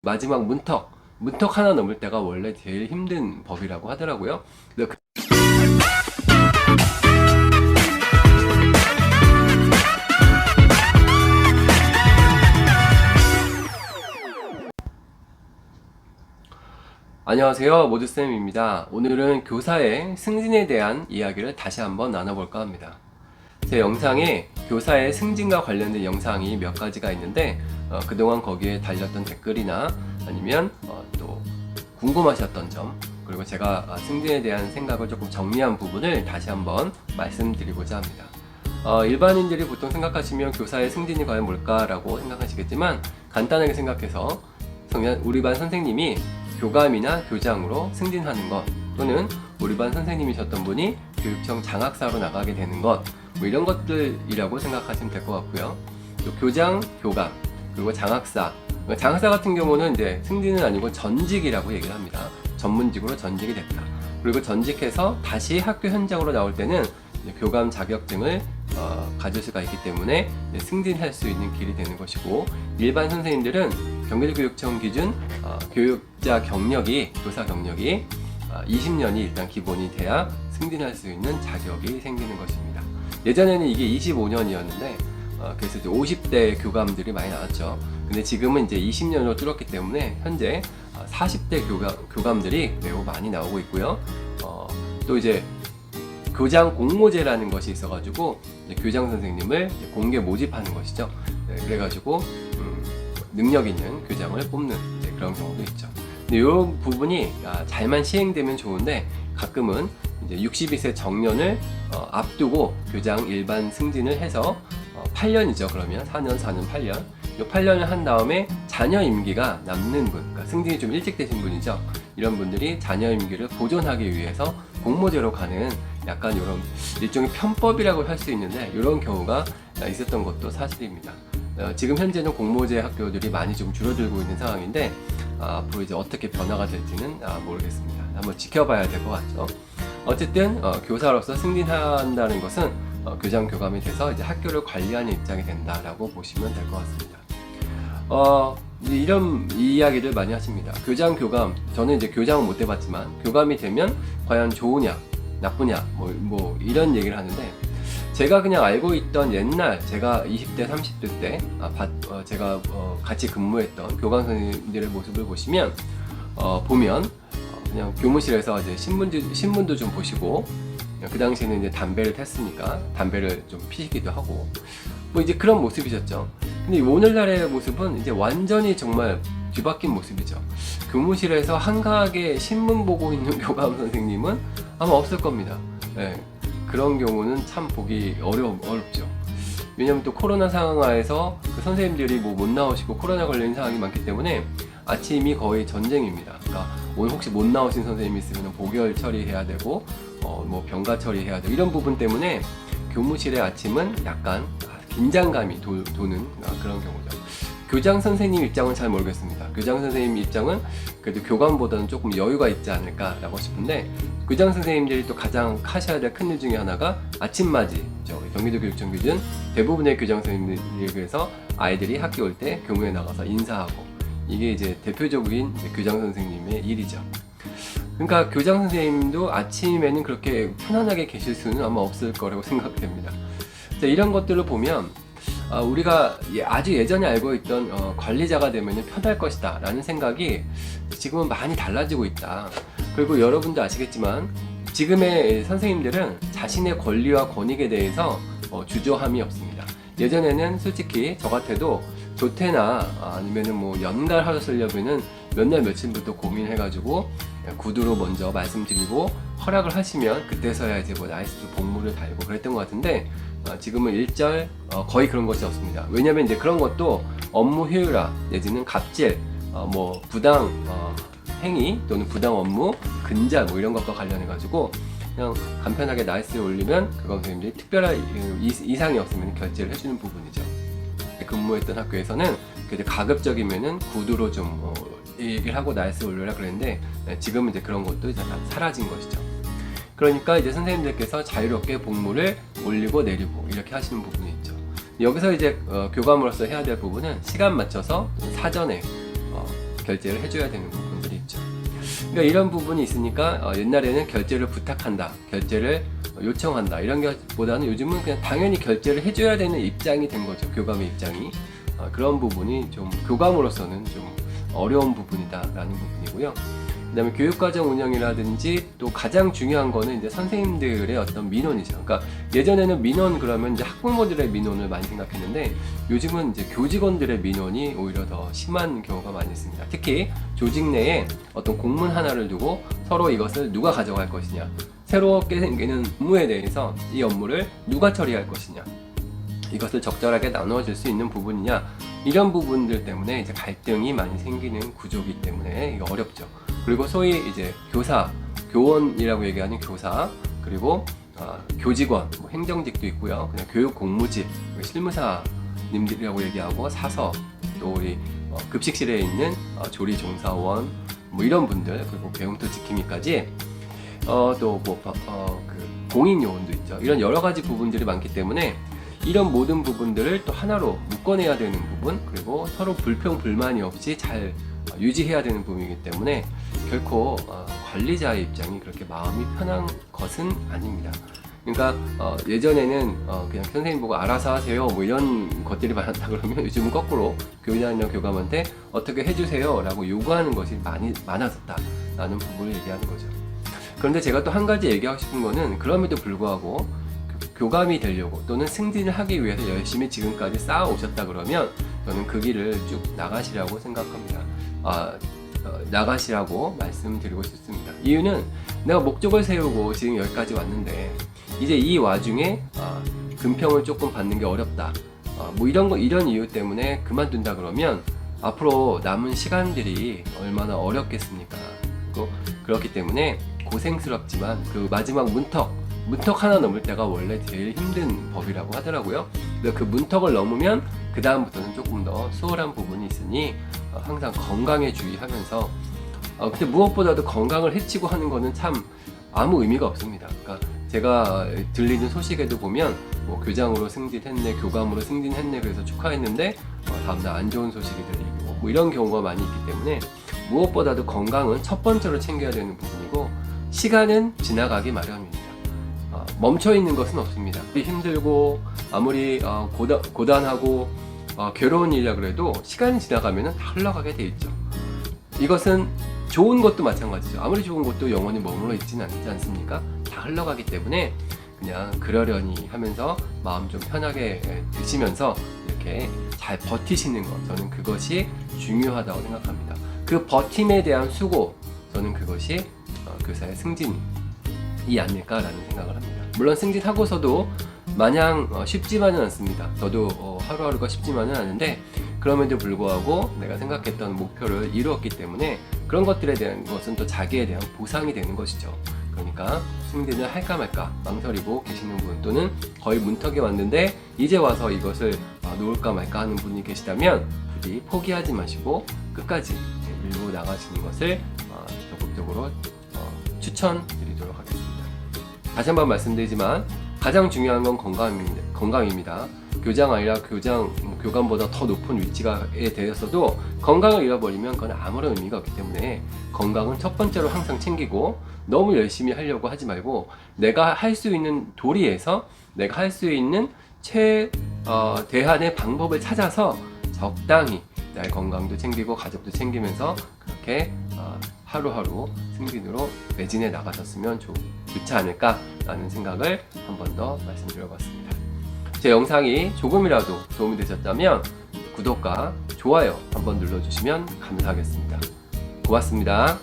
마지막 문턱 하나 넘을 때가 원래 제일 힘든 법이라고 하더라고요. 근데 안녕하세요, 모두쌤입니다. 오늘은 교사의 승진에 대한 이야기를 다시 한번 나눠볼까 합니다. 제 영상에 교사의 승진과 관련된 영상이 몇 가지가 있는데 그동안 거기에 달렸던 댓글이나 아니면 또 궁금하셨던 점, 그리고 제가 승진에 대한 생각을 조금 정리한 부분을 다시 한번 말씀드리고자 합니다. 일반인들이 보통 생각하시면 교사의 승진이 과연 뭘까라고 생각하시겠지만, 간단하게 생각해서 우리 반 선생님이 교감이나 교장으로 승진하는 것, 또는 우리 반 선생님이셨던 분이 교육청 장학사로 나가게 되는 것, 뭐 이런 것들이라고 생각하시면 될 것 같고요. 또 교장, 교감, 그리고 장학사. 장학사 같은 경우는 이제 승진은 아니고 전직이라고 얘기를 합니다. 전문직으로 전직이 됐다. 그리고 전직해서 다시 학교 현장으로 나올 때는 교감 자격증을 가질 수가 있기 때문에 승진할 수 있는 길이 되는 것이고, 일반 선생님들은 경기도교육청 기준 교육자 경력이, 교사 경력이 20년이 일단 기본이 돼야 승진할 수 있는 자격이 생기는 것입니다. 예전에는 이게 25년이었는데 그래서 이제 50대 교감들이 많이 나왔죠. 근데 지금은 이제 20년으로 줄었기 때문에 현재 40대 교감들이 매우 많이 나오고 있고요. 또 이제 교장 공모제라는 것이 있어가지고 교장 선생님을 공개 모집하는 것이죠. 네, 그래가지고 능력 있는 교장을 뽑는 그런 경우도 있죠. 근데 이런 부분이 잘만 시행되면 좋은데, 가끔은 이제 62세 정년을 앞두고 교장 일반 승진을 해서 8년이죠. 그러면 4년, 8년. 이 8년을 한 다음에 자녀 임기가 남는 분, 그러니까 승진이 좀 일찍 되신 분이죠. 이런 분들이 자녀 임기를 보존하기 위해서 공모제로 가는 약간 이런 일종의 편법이라고 할 수 있는데, 이런 경우가 있었던 것도 사실입니다. 지금 현재는 공모제 학교들이 많이 좀 줄어들고 있는 상황인데, 앞으로 이제 어떻게 변화가 될지는 모르겠습니다. 한번 지켜봐야 될 것 같죠. 어쨌든 교사로서 승진한다는 것은 교장 교감이 돼서 이제 학교를 관리하는 입장이 된다라고 보시면 될 것 같습니다. 이런 이야기를 많이 하십니다. 교장 교감, 저는 이제 교장은 못 해봤지만 교감이 되면 과연 좋으냐 나쁘냐 뭐 이런 얘기를 하는데, 제가 그냥 알고 있던 옛날, 제가 20대 30대 때 제가 같이 근무했던 교감 선생님들의 모습을 보시면 보면 그냥 교무실에서 이제 신문도 좀 보시고, 그 당시에는 이제 담배를 폈으니까 담배를 좀 피시기도 하고 뭐 이제 그런 모습이셨죠. 근데 오늘날의 모습은 이제 완전히 정말 뒤바뀐 모습이죠. 교무실에서 한가하게 신문 보고 있는 교감 선생님은 아마 없을 겁니다. 네, 그런 경우는 참 보기 어렵죠. 왜냐면 또 코로나 상황하에서 그 선생님들이 뭐 못 나오시고 코로나 걸린 상황이 많기 때문에 아침이 거의 전쟁입니다. 그러니까 오늘 혹시 못 나오신 선생님이 있으면 복열 처리해야 되고 뭐 병가 처리해야 되고, 이런 부분 때문에 교무실의 아침은 약간 긴장감이 도는 그런 경우죠. 교장 선생님 입장은 잘 모르겠습니다. 교장 선생님 입장은 그래도 교감보다는 조금 여유가 있지 않을까라고 싶은데, 교장 선생님들이 또 가장 하셔야 될 큰일 중에 하나가 아침맞이. 경기도 교육청 기준 대부분의 교장 선생님들에 비해서 아이들이 학교 올 때 교무에 나가서 인사하고, 이게 이제 대표적인 교장 선생님의 일이죠. 그러니까 교장 선생님도 아침에는 그렇게 편안하게 계실 수는 아마 없을 거라고 생각됩니다. 이런 것들을 보면 우리가 아주 예전에 알고 있던 관리자가 되면 편할 것이다 라는 생각이 지금은 많이 달라지고 있다. 그리고 여러분도 아시겠지만 지금의 선생님들은 자신의 권리와 권익에 대해서 주저함이 없습니다. 예전에는 솔직히 저 같아도 조퇴나 아니면은 뭐 연갈하시려면은 몇 날 며칠부터 고민해가지고 구두로 먼저 말씀드리고 허락을 하시면 그때서야 이제 뭐 나이스 복무를 달고 그랬던 것 같은데, 지금은 일절 거의 그런 것이 없습니다. 왜냐면 이제 그런 것도 업무 효율화 내지는 갑질, 뭐 부당 행위 또는 부당 업무, 근절 뭐 이런 것과 관련해 가지고 그냥 간편하게 나이스를 올리면 그건 선생님들이 특별한 이상이 없으면 결제를 해주는 부분이죠. 근무했던 학교에서는 가급적이면은 구두로 좀 얘기를 하고 나이스를 올려라 그랬는데, 지금은 이제 그런 것도 이제 다 사라진 것이죠. 그러니까 이제 선생님들께서 자유롭게 복무를 올리고 내리고 이렇게 하시는 부분이 있죠. 여기서 이제 교감으로서 해야 될 부분은 시간 맞춰서 사전에 결제를 해줘야 되는 부분들이 있죠. 그러니까 이런 부분이 있으니까 옛날에는 결제를 부탁한다, 결제를 요청한다 이런 것보다는 요즘은 그냥 당연히 결제를 해줘야 되는 입장이 된 거죠. 교감의 입장이. 그런 부분이 좀 교감으로서는 좀 어려운 부분이다라는 부분이고요. 그 다음에 교육과정 운영이라든지 또 가장 중요한 거는 이제 선생님들의 어떤 민원이죠. 그러니까 예전에는 민원 그러면 이제 학부모들의 민원을 많이 생각했는데 요즘은 이제 교직원들의 민원이 오히려 더 심한 경우가 많이 있습니다. 특히 조직 내에 어떤 공문 하나를 두고 서로 이것을 누가 가져갈 것이냐, 새롭게 생기는 업무에 대해서 이 업무를 누가 처리할 것이냐, 이것을 적절하게 나누어질 수 있는 부분이냐, 이런 부분들 때문에 이제 갈등이 많이 생기는 구조이기 때문에 이게 어렵죠. 그리고 소위 이제 교사, 교원이라고 얘기하는 교사, 그리고 교직원, 뭐 행정직도 있고요. 그냥 교육 공무직, 실무사님들이라고 얘기하고 사서, 또 우리 급식실에 있는 조리 종사원, 뭐 이런 분들, 그리고 배움터 지킴이까지 또 뭐 그 공인 요원도 있죠. 이런 여러 가지 부분들이 많기 때문에 이런 모든 부분들을 또 하나로 묶어내야 되는 부분, 그리고 서로 불평 불만이 없이 잘 유지해야 되는 부분이기 때문에 결코 관리자의 입장이 그렇게 마음이 편한 것은 아닙니다. 그러니까 예전에는 그냥 선생님 보고 알아서 하세요 뭐 이런 것들이 많았다 그러면 요즘은 거꾸로 교장이나 교감한테 어떻게 해주세요 라고 요구하는 것이 많아졌다라는 부분을 얘기하는 거죠. 그런데 제가 또 한 가지 얘기하고 싶은 거는 그럼에도 불구하고 교감이 되려고 또는 승진을 하기 위해서 열심히 지금까지 쌓아오셨다 그러면 저는 그 길을 쭉 나가시라고 생각합니다. 나가시라고 말씀드리고 싶습니다. 이유는 내가 목적을 세우고 지금 여기까지 왔는데 이제 이 와중에 금평을 조금 받는 게 어렵다, 뭐 이런 이유 때문에 그만둔다 그러면 앞으로 남은 시간들이 얼마나 어렵겠습니까? 그렇기 때문에 고생스럽지만 그 마지막 문턱 하나 넘을 때가 원래 제일 힘든 법이라고 하더라고요. 그 문턱을 넘으면 그 다음부터는 조금 더 수월한 부분이 있으니 항상 건강에 주의하면서 근데 무엇보다도 건강을 해치고 하는 거는 참 아무 의미가 없습니다. 그러니까 제가 들리는 소식에도 보면 뭐 교장으로 승진했네, 교감으로 승진했네, 그래서 축하했는데 다음날 안 좋은 소식이 들리고 뭐 이런 경우가 많이 있기 때문에 무엇보다도 건강은 첫 번째로 챙겨야 되는 부분이고 시간은 지나가기 마련입니다. 멈춰 있는 것은 없습니다. 힘들고 아무리 고단하고 괴로운 일이라 그래도 시간이 지나가면 다 흘러가게 돼 있죠. 이것은 좋은 것도 마찬가지죠. 아무리 좋은 것도 영원히 머물러 있지는 않지 않습니까? 다 흘러가기 때문에 그냥 그러려니 하면서 마음 좀 편하게 드시면서 이렇게 잘 버티시는 것, 저는 그것이 중요하다고 생각합니다. 그 버팀에 대한 수고, 저는 그것이 교사의 승진이 아닐까라는 생각을 합니다. 물론 승진하고서도 마냥 쉽지만은 않습니다. 저도 하루하루가 쉽지만은 않은데 그럼에도 불구하고 내가 생각했던 목표를 이루었기 때문에 그런 것들에 대한 것은 또 자기에 대한 보상이 되는 것이죠. 그러니까 승진을 할까 말까 망설이고 계시는 분, 또는 거의 문턱에 왔는데 이제 와서 이것을 놓을까 말까 하는 분이 계시다면 부디 포기하지 마시고 끝까지 밀고 나가시는 것을 적극적으로 추천드리도록 하겠습니다. 다시 한번 말씀드리지만 가장 중요한 건 건강입니다. 교장 아니라 교감보다 더 높은 위치에 대해서도 건강을 잃어버리면 그건 아무런 의미가 없기 때문에 건강은 첫 번째로 항상 챙기고 너무 열심히 하려고 하지 말고 내가 할 수 있는 도리에서 내가 할 수 있는 최대한의 방법을 찾아서 적당히 나의 건강도 챙기고 가족도 챙기면서 그렇게 하루하루 승진으로 매진해 나가셨으면 좋지 않을까라는 생각을 한 번 더 말씀드려봤습니다. 제 영상이 조금이라도 도움이 되셨다면 구독과 좋아요 한번 눌러주시면 감사하겠습니다. 고맙습니다.